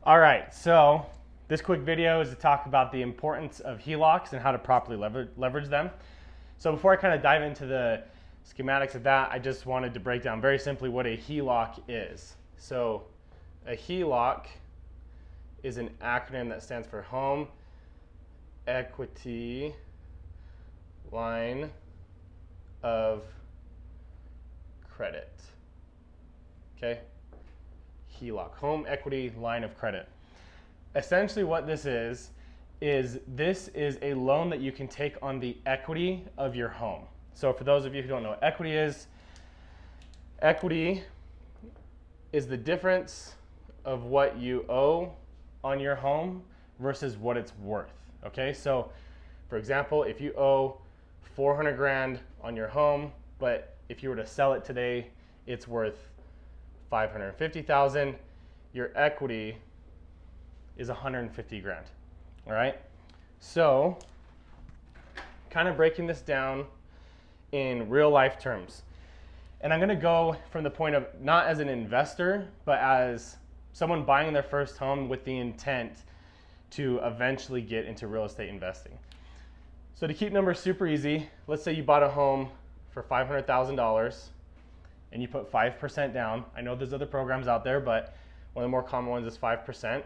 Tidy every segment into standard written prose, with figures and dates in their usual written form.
All right, so this quick video is to talk about the importance of HELOCs and how to properly leverage them. So before I kind of dive into the schematics of that, I just wanted to break down very simply what a HELOC is. So a HELOC is an acronym that stands for Home Equity Line of Credit. Okay? HELOC, Home Equity Line of Credit. Essentially what this is a loan that you can take on the equity of your home. So for those of you who don't know what equity is the difference of what you owe on your home versus what it's worth. Okay, so for example, if you owe 400 grand on your home, but if you were to sell it today, it's worth 550,000, your equity is 150 grand. All right, so kind of breaking this down in real life terms. And I'm going to go from the point of not as an investor, but as someone buying their first home with the intent to eventually get into real estate investing. So to keep numbers super easy, let's say you bought a home for $500,000 and you put 5% down. I know there's other programs out there, but one of the more common ones is 5%.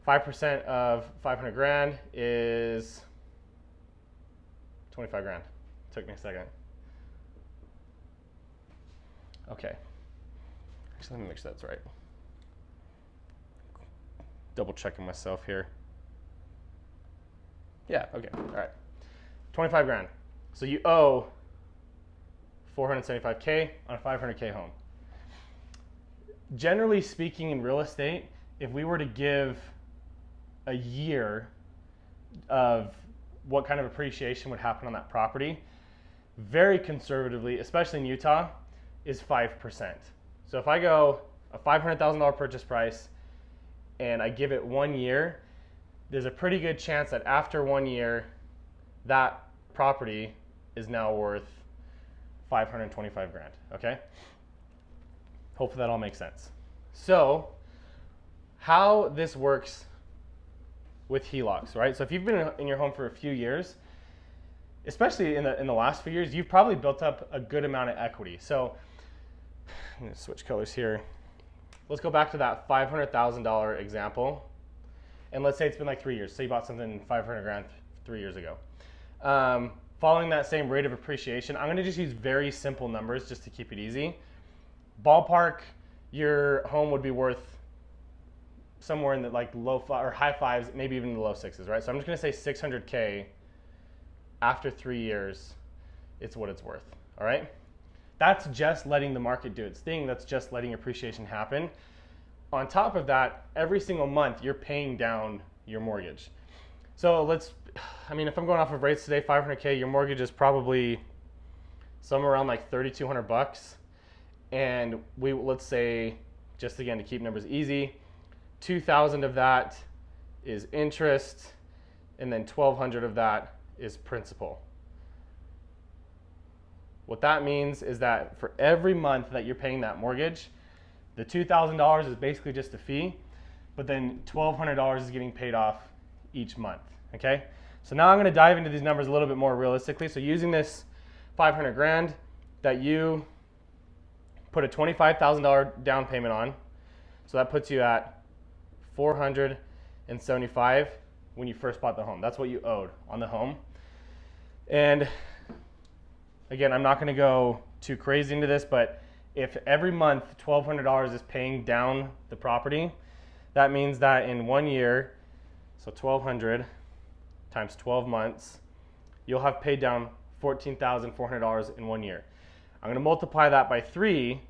5% of 500 grand is 25 grand. Took me a second. Okay. Actually, let me make sure that's right. Double checking myself here. Yeah, okay, all right. 25 grand. So you owe 475K on a 500K home. Generally speaking in real estate, if we were to give a year of what kind of appreciation would happen on that property, very conservatively, especially in Utah, is 5%. So if I go a $500,000 purchase price and I give it 1 year, there's a pretty good chance that after 1 year, that property is now worth 525 grand, okay? Hopefully that all makes sense. So how this works with HELOCs, right? So if you've been in your home for a few years, especially in the last few years, you've probably built up a good amount of equity. So I'm gonna switch colors here. Let's go back to that $500,000 example. And let's say it's been like 3 years. So you bought something 500 grand 3 years ago. Following that same rate of appreciation, I'm gonna just use very simple numbers just to keep it easy. Ballpark, your home would be worth somewhere in the like high fives, maybe even the low sixes, right? So I'm just gonna say 600K after 3 years, it's what it's worth, all right? That's just letting the market do its thing. That's just letting appreciation happen. On top of that, every single month, you're paying down your mortgage. So if I'm going off of rates today, 500K, your mortgage is probably somewhere around like 3,200 bucks. And let's say, just again, to keep numbers easy, 2,000 of that is interest, and then 1,200 of that is principal. What that means is that for every month that you're paying that mortgage, the $2,000 is basically just a fee, but then $1,200 is getting paid off each month, okay? So now I'm gonna dive into these numbers a little bit more realistically. So using this 500 grand that you put a $25,000 down payment on, so that puts you at 475 when you first bought the home. That's what you owed on the home. And again, I'm not gonna go too crazy into this, but if every month $1,200 is paying down the property, that means that in 1 year, so 1,200 times 12 months, you'll have paid down $14,400 in 1 year. I'm gonna multiply that by 3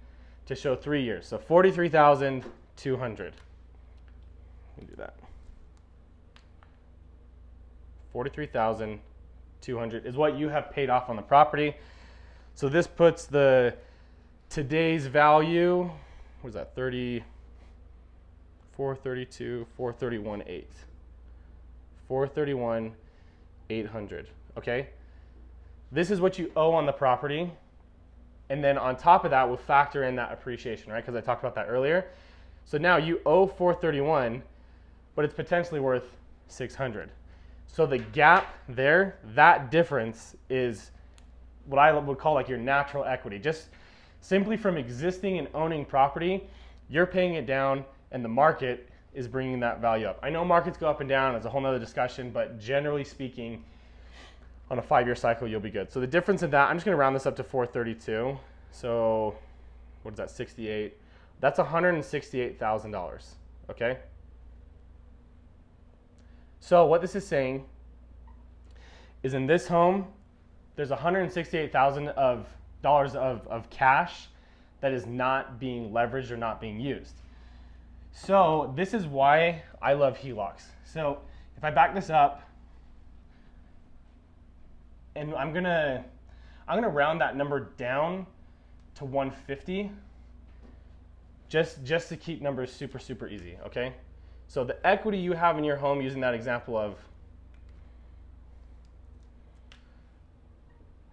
to show 3 years. So 43,200. Let me do that. 43,200 is what you have paid off on the property. So this puts today's value, what is that, 432, 431.8. 431,800, okay? This is what you owe on the property. And then on top of that, we'll factor in that appreciation, right? Because I talked about that earlier. So now you owe 431, but it's potentially worth 600. So the gap there, that difference is what I would call like your natural equity. Just simply from existing and owning property, you're paying it down and the market is bringing that value up. I know markets go up and down, it's a whole nother discussion, but generally speaking, on a 5-year cycle, you'll be good. So the difference in that, I'm just gonna round this up to 432. So what is that, 68? That's $168,000, okay? So what this is saying is in this home, there's $168,000 of cash that is not being leveraged or not being used. So this is why I love HELOCs. So if I back this up, and I'm gonna round that number down to 150, just to keep numbers super, super easy, okay? So the equity you have in your home, using that example of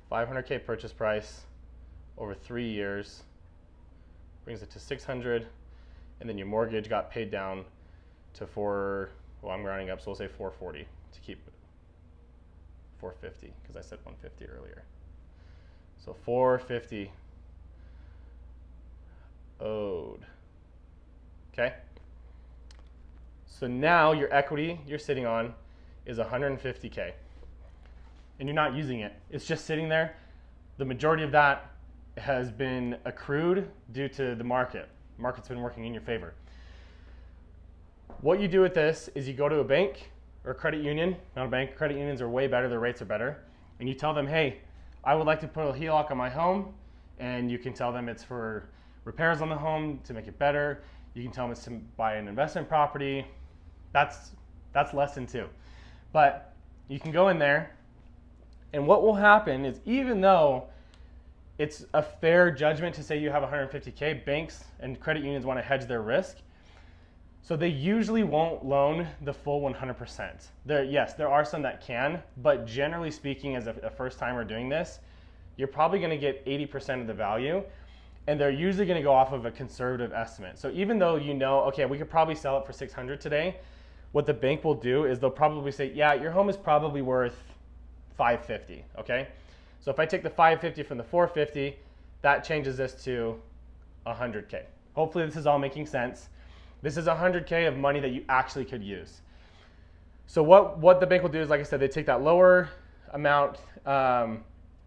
$500K purchase price over 3 years, brings it to 600, and then your mortgage got paid down to I'm rounding up, so we'll say 440 to keep it 450, because I said 150 earlier. So 450 owed, okay? So now your equity you're sitting on is 150K, and you're not using it. It's just sitting there. The majority of that has been accrued due to the market. The market's been working in your favor. What you do with this is you go to a bank or a credit union, not a bank, credit unions are way better, their rates are better, and you tell them, hey, I would like to put a HELOC on my home, and you can tell them it's for repairs on the home to make it better. You can tell them it's to buy an investment property. That's less than 2. But you can go in there, and what will happen is, even though it's a fair judgment to say you have 150K, banks and credit unions want to hedge their risk. So they usually won't loan the full 100%. Yes, there are some that can, but generally speaking, as a first timer doing this, you're probably going to get 80% of the value, and they're usually going to go off of a conservative estimate. So even though you know, okay, we could probably sell it for 600 today, what the bank will do is they'll probably say, yeah, your home is probably worth 550, okay? So if I take the 550 from the 450, that changes this to 100K. Hopefully this is all making sense. This is 100K of money that you actually could use. So what the bank will do is, like I said, they take that lower amount, and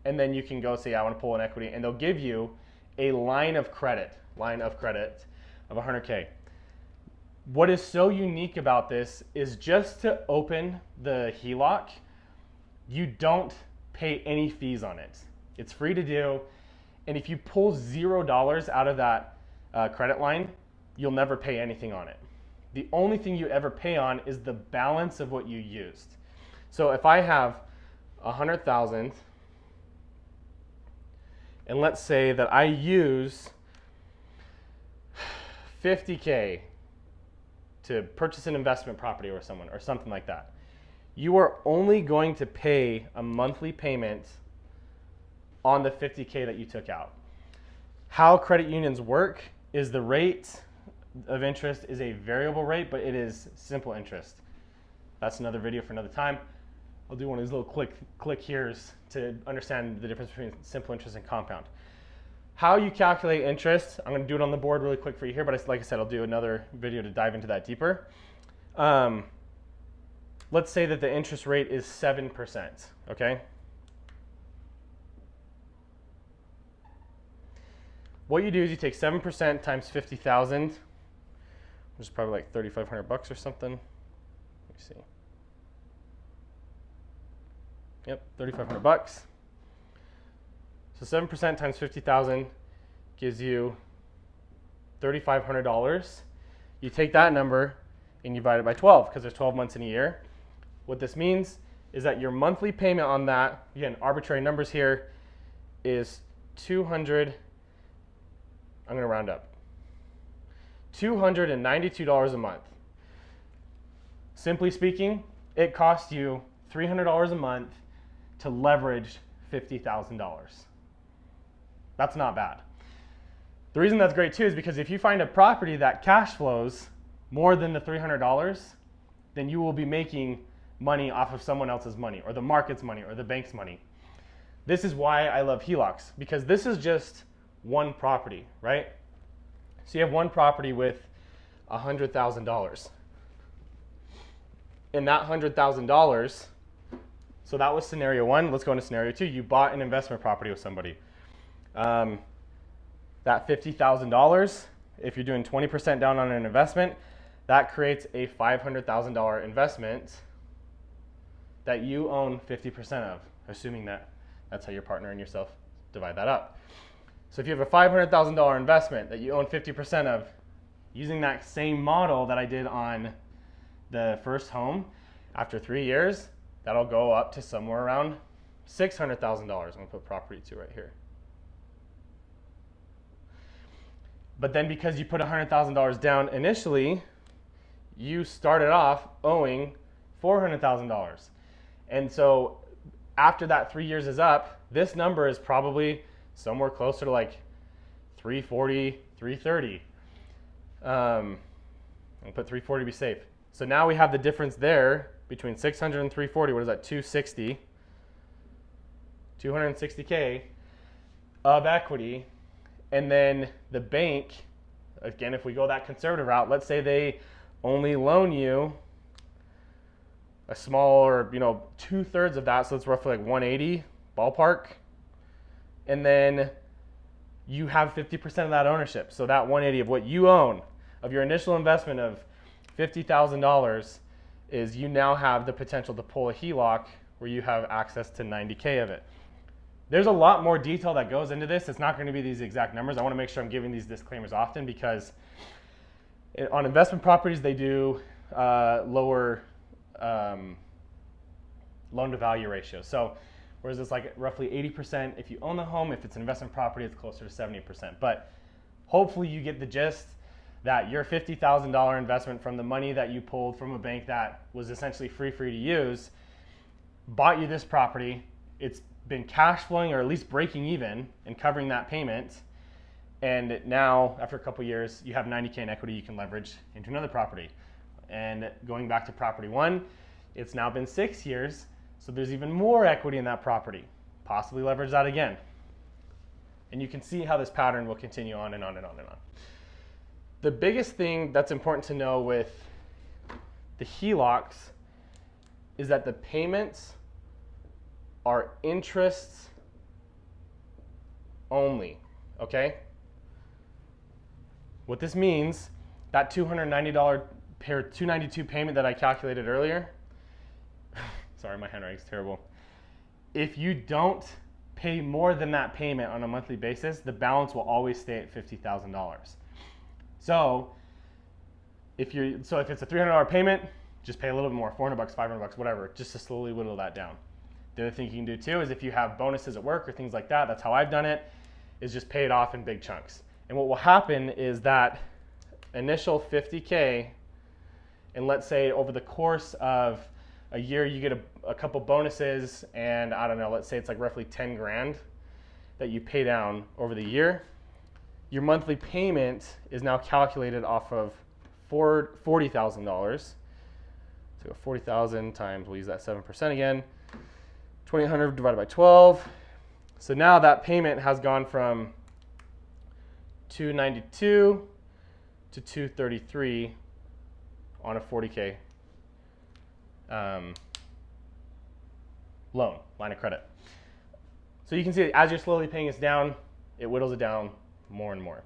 then you can go say, I want to pull an equity, and they'll give you a line of credit of 100K. What is so unique about this is just to open the HELOC, you don't pay any fees on it. It's free to do, and if you pull $0 out of that credit line, you'll never pay anything on it. The only thing you ever pay on is the balance of what you used. So if I have 100,000, and let's say that I use 50K to purchase an investment property or someone or something like that, you are only going to pay a monthly payment on the 50K that you took out. How credit unions work is the rate of interest is a variable rate, but it is simple interest. That's another video for another time. I'll do one of these little click here's to understand the difference between simple interest and compound. How you calculate interest, I'm going to do it on the board really quick for you here, but like I said, I'll do another video to dive into that deeper. Let's say that the interest rate is 7%, okay? What you do is you take 7% times 50,000, which is probably like 3,500 bucks or something. Let me see. Yep, 3,500 bucks. So 7% times 50,000 gives you $3,500. You take that number and you divide it by 12 because there's 12 months in a year. What this means is that your monthly payment on that, again, arbitrary numbers here, is $200, I'm going to round up, $292 a month. Simply speaking, it costs you $300 a month to leverage $50,000. That's not bad. The reason that's great too is because if you find a property that cash flows more than the $300, then you will be making money off of someone else's money, or the market's money, or the bank's money. This is why I love HELOCs, because this is just one property, right? So you have one property with $100,000. And that $100,000, so that was scenario one. Let's go into scenario two. You bought an investment property with somebody. That $50,000, if you're doing 20% down on an investment, that creates a $500,000 investment that you own 50% of, assuming that that's how your partner and yourself divide that up. So if you have a $500,000 investment that you own 50% of, using that same model that I did on the first home, after 3 years, that'll go up to somewhere around $600,000. I'm gonna put property 2 right here. But then because you put $100,000 down initially, you started off owing $400,000. And so after that 3 years is up, this number is probably somewhere closer to like 340, 330. I'll put 340 to be safe. So now we have the difference there between 600 and 340. What is that? 260. 260K of equity. And then the bank, again, if we go that conservative route, let's say they only loan you a small, or 2/3 of that, so it's roughly like 180 ballpark. And then you have 50% of that ownership. So that 180 of what you own, of your initial investment of $50,000, is you now have the potential to pull a HELOC where you have access to 90K of it. There's a lot more detail that goes into this. It's not going to be these exact numbers. I want to make sure I'm giving these disclaimers often, because on investment properties, they do lower loan to value ratio. So whereas it's like roughly 80% if you own the home, if it's an investment property, it's closer to 70%. But hopefully you get the gist that your $50,000 investment from the money that you pulled from a bank that was essentially free for you to use bought you this property. It's been cash flowing, or at least breaking even and covering that payment. And now, after a couple years, you have 90K in equity you can leverage into another property. And going back to property 1, it's now been 6 years, so there's even more equity in that property. Possibly leverage that again. And you can see how this pattern will continue on and on and on and on. The biggest thing that's important to know with the HELOCs is that the payments are interests only, okay? What this means, that $292 payment that I calculated earlier, sorry, my handwriting's terrible. If you don't pay more than that payment on a monthly basis, the balance will always stay at $50,000. So if it's a $300 payment, just pay a little bit more, $400, $500, whatever, just to slowly whittle that down. The other thing you can do too is if you have bonuses at work or things like that, that's how I've done it, is just pay it off in big chunks. And what will happen is that initial 50K, and let's say over the course of a year you get a couple bonuses, and I don't know, let's say it's like roughly 10 grand that you pay down over the year, your monthly payment is now calculated off of $40,000. So 40,000 times, we'll use that 7% again, 2,800 divided by 12. So now that payment has gone from 292 to 233 on a 40K line of credit. So you can see as you're slowly paying this down, it whittles it down more and more.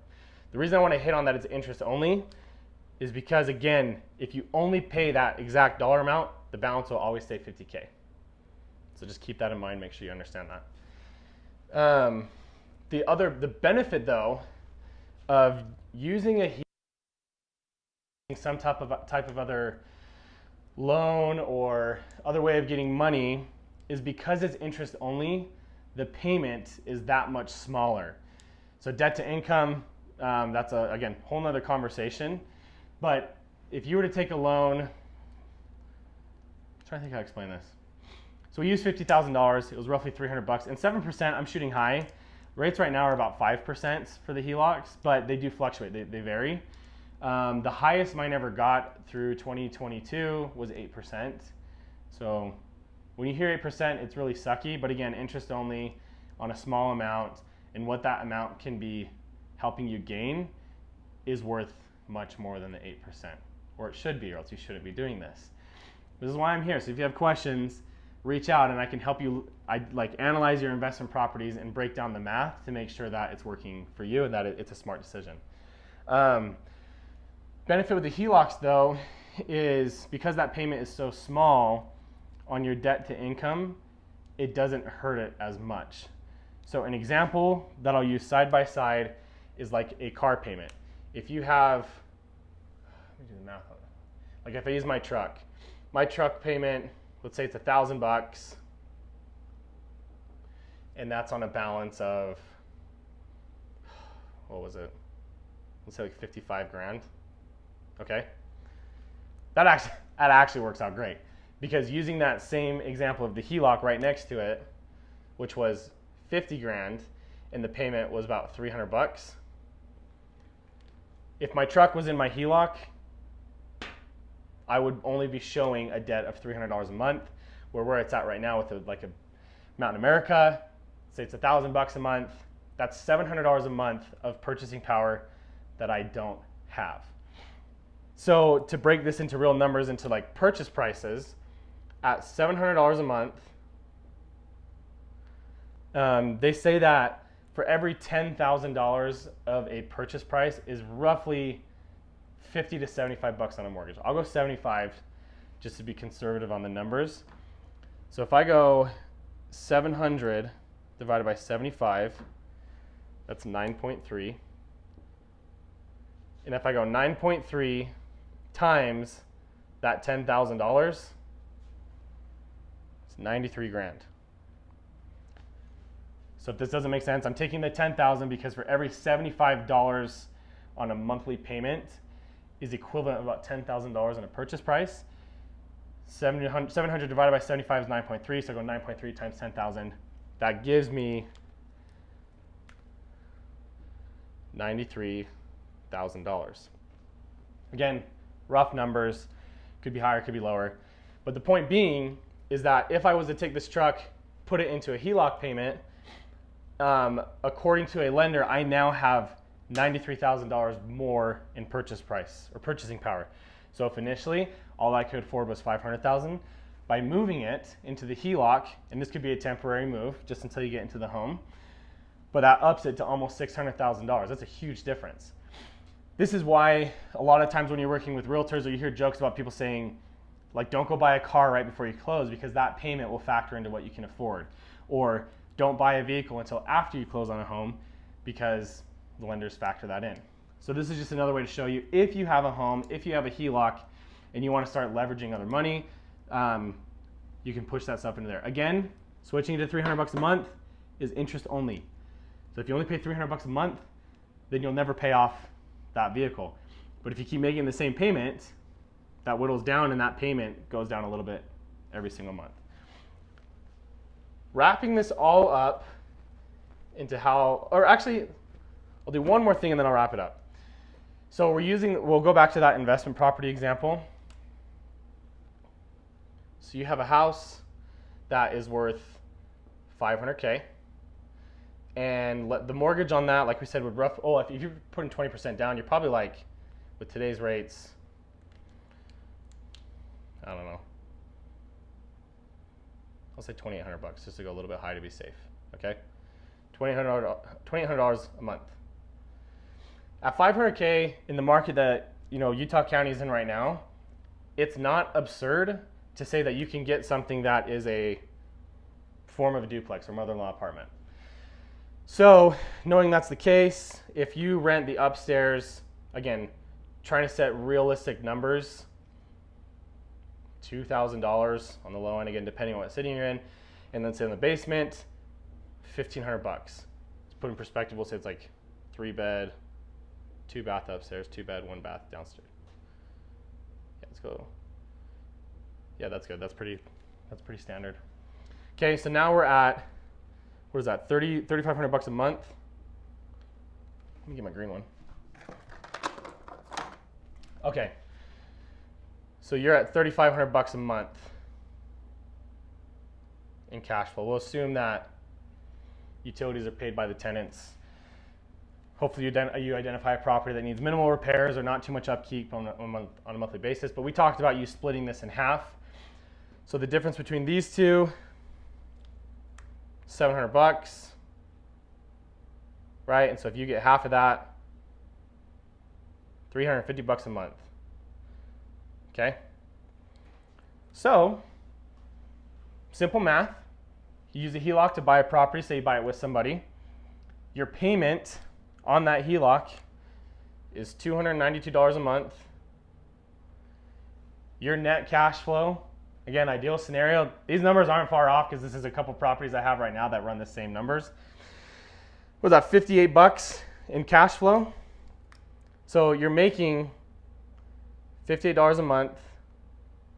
The reason I want to hit on that it's interest only is because, again, if you only pay that exact dollar amount, the balance will always stay 50K. So just keep that in mind, make sure you understand that. The benefit though of using some type of other loan or other way of getting money is because it's interest only, the payment is that much smaller. So debt to income, that's again, whole nother conversation. But if you were to take a loan, I'm trying to think how to explain this. So we used $50,000, it was roughly $300, and 7%, I'm shooting high. Rates right now are about 5% for the HELOCs, but they do fluctuate, they vary. The highest mine ever got through 2022 was 8%. So when you hear 8%, it's really sucky, but again, interest only on a small amount, and what that amount can be helping you gain is worth much more than the 8%, or it should be, or else you shouldn't be doing this. This is why I'm here. So if you have questions, reach out and I can help you analyze your investment properties and break down the math to make sure that it's working for you and that it's a smart decision. Benefit with the HELOCs though is because that payment is so small on your debt to income, it doesn't hurt it as much. So an example that I'll use side by side is like a car payment. If you have, let me do the math on it. Like if I use my truck payment, let's say it's $1,000, and that's on a balance of, what was it? Let's say like 55 grand. Okay, that actually works out great, because using that same example of the HELOC right next to it, which was 50 grand, and the payment was about 300 bucks. If my truck was in my HELOC, I would only be showing a debt of $300 a month, where it's at right now with a Mountain America, say it's $1,000 a month, that's $700 a month of purchasing power that I don't have. So to break this into real numbers, into like purchase prices, at $700 a month, they say that for every $10,000 of a purchase price is roughly 50 to 75 bucks on a mortgage. I'll go 75 just to be conservative on the numbers. So if I go 700 divided by 75, that's 9.3. And if I go 9.3 times that $10,000, it's 93 grand. So if this doesn't make sense, I'm taking the 10,000 because for every $75 on a monthly payment is equivalent of about $10,000 in a purchase price. 700 divided by 75 is 9.3, so I go 9.3 times 10,000. That gives me $93,000. Again, rough numbers, could be higher, could be lower. But the point being is that if I was to take this truck, put it into a HELOC payment, according to a lender, I now have $93,000 more in purchase price or purchasing power. So if initially all I could afford was $500,000, by moving it into the HELOC, and this could be a temporary move just until you get into the home, but that ups it to almost $600,000. That's a huge difference. This is why a lot of times when you're working with realtors, or you hear jokes about people saying, like, don't go buy a car right before you close because that payment will factor into what you can afford. Or don't buy a vehicle until after you close on a home because the lenders factor that in. So this is just another way to show you, if you have a home, if you have a HELOC, and you want to start leveraging other money, you can push that stuff into there. Again, switching to $300 a month is interest only. So if you only pay $300 a month, then you'll never pay off that vehicle. But if you keep making the same payment, that whittles down and that payment goes down a little bit every single month. Wrapping this all up into how, or actually, I'll do one more thing and then I'll wrap it up. So we'll go back to that investment property example. So you have a house that is worth $500K, and the mortgage on that, like we said, would if you're putting 20% down, you're probably like, with today's rates, I don't know, I'll say $2,800 just to go a little bit high to be safe, okay? $2,800 a month. At $500K in the market that Utah County is in right now, it's not absurd to say that you can get something that is a form of a duplex or mother-in-law apartment. So knowing that's the case, if you rent the upstairs, again, trying to set realistic numbers, $2,000 on the low end, again, depending on what city you're in, and then say in the basement, $1,500. To put in perspective, we'll say it's like 3-bed, 2-bath upstairs, 2-bed, 1-bath downstairs. Yeah, let's go. Yeah, that's good. That's pretty standard. Okay, so now we're at, what is that, $3,500 a month. Let me get my green one. Okay. So you're at $3,500 a month in cash flow. We'll assume that utilities are paid by the tenants. Hopefully you identify a property that needs minimal repairs or not too much upkeep on a monthly basis. But we talked about you splitting this in half. So the difference between these two, $700, right? And so if you get half of that, $350 a month. Okay? So, simple math. You use a HELOC to buy a property, say you buy it with somebody. Your payment on that HELOC is $292 a month. Your net cash flow, again, ideal scenario, these numbers aren't far off because this is a couple properties I have right now that run the same numbers. Was that $58 in cash flow? So you're making $58 a month,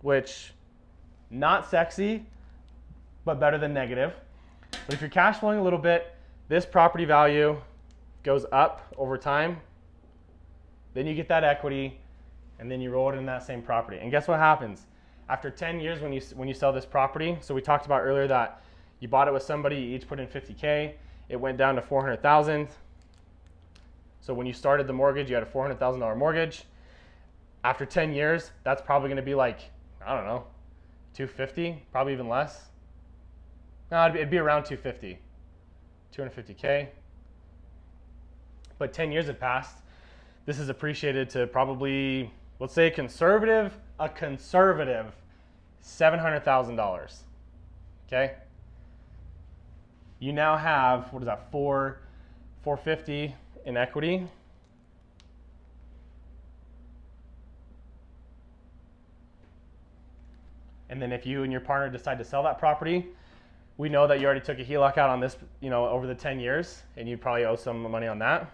which not sexy, but better than negative. But if you're cash flowing a little bit, this property value goes up over time. Then you get that equity, and then you roll it in that same property. And guess what happens? After 10 years when you sell this property, so we talked about earlier that you bought it with somebody, you each put in $50K, it went down to $400,000. So when you started the mortgage, you had a $400,000 mortgage. After 10 years, that's probably gonna be like, I don't know, $250, probably even less. No, it'd be around $250, $250K. But 10 years have passed. This is appreciated to probably, let's say a conservative $700,000, okay? You now have, what is that, $450 in equity. And then if you and your partner decide to sell that property, we know that you already took a HELOC out on this, over the 10 years, and you probably owe some money on that.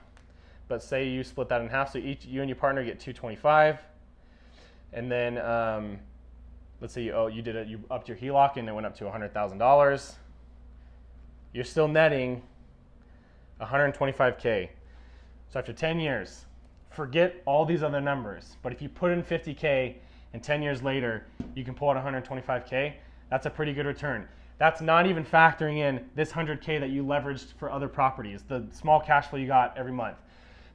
But say you split that in half, so you and your partner get $225, and then let's say you upped your HELOC and it went up to $100,000. You're still netting $125K. So after 10 years, forget all these other numbers. But if you put in $50K and 10 years later you can pull out $125K, that's a pretty good return. That's not even factoring in this $100K that you leveraged for other properties, the small cash flow you got every month.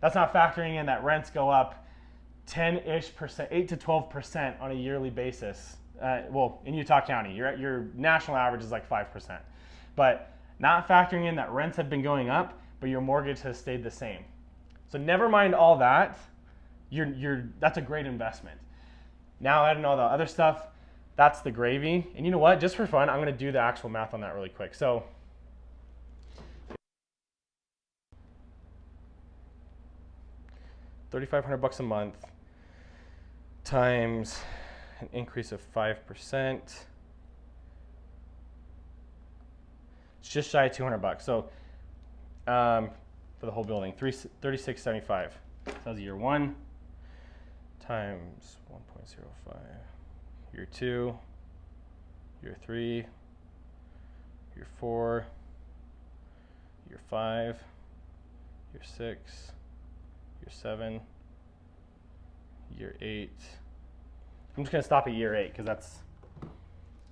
That's not factoring in that rents go up 10-ish%, 8 to 12% on a yearly basis. Well, in Utah County, your national average is like 5%. But not factoring in that rents have been going up, but your mortgage has stayed the same. So never mind all that, that's a great investment. Now adding all the other stuff, that's the gravy. And you know what? Just for fun, I'm going to do the actual math on that really quick. So $3,500 a month times an increase of 5%. It's just shy of $200. So for the whole building, $36.75. So that's year one times 1.05. Year two, year three, year four, year five, year six, year seven, year eight. I'm just going to stop at year 8 because that's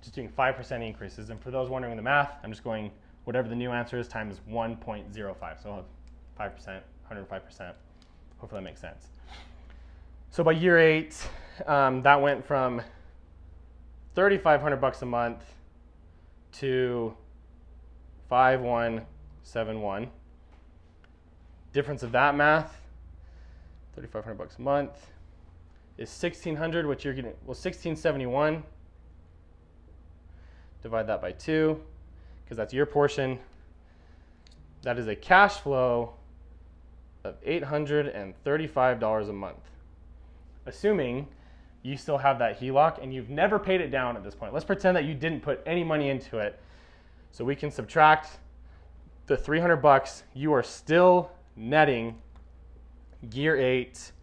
just doing 5% increases. And for those wondering the math, I'm just going whatever the new answer is times 1.05. So I'll have 5%, 105%. Hopefully that makes sense. So by year 8, that went from $3,500 a month to $5,171. Difference of that math, $3,500 a month is $1,600, which you're getting, well, $1,671. Divide that by 2, because that's your portion. That is a cash flow of $835 a month, assuming you still have that HELOC and you've never paid it down at this point. Let's pretend that you didn't put any money into it. So we can subtract the $300. You are still netting year 8,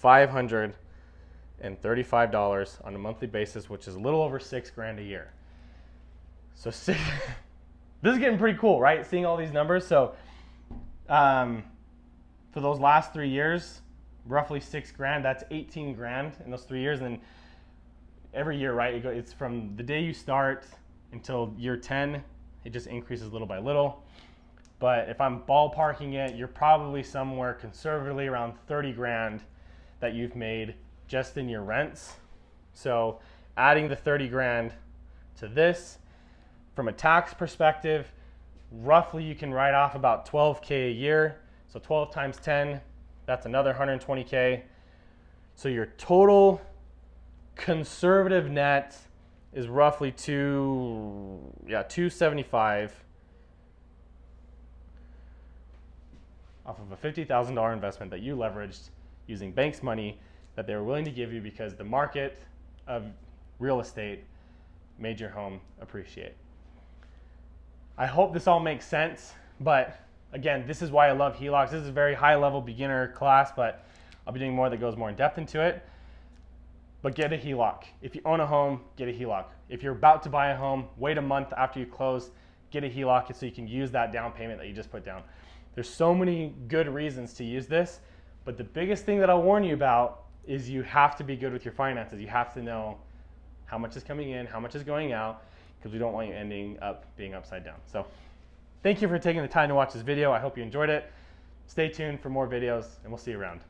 $535 on a monthly basis, which is a little over $6,000 a year. So this is getting pretty cool, right? Seeing all these numbers. So for those last 3 years, roughly 6 grand. That's 18 grand in those 3 years. And then every year, right, it's from the day you start until year 10, it just increases little by little. But if I'm ballparking it, you're probably somewhere conservatively around 30 grand that you've made just in your rents. So adding the 30 grand to this, from a tax perspective, roughly you can write off about 12K a year. So 12 times 10, that's another 120K. So your total conservative net is roughly 275 off of a $50,000 investment that you leveraged using banks' money that they were willing to give you because the market of real estate made your home appreciate. I hope this all makes sense, but again, this is why I love HELOCs. This is a very high level beginner class, but I'll be doing more that goes more in depth into it. But get a HELOC. If you own a home, get a HELOC. If you're about to buy a home, wait a month after you close, get a HELOC so you can use that down payment that you just put down. There's so many good reasons to use this, but the biggest thing that I'll warn you about is you have to be good with your finances. You have to know how much is coming in, how much is going out, because we don't want you ending up being upside down. So thank you for taking the time to watch this video. I hope you enjoyed it. Stay tuned for more videos, and we'll see you around.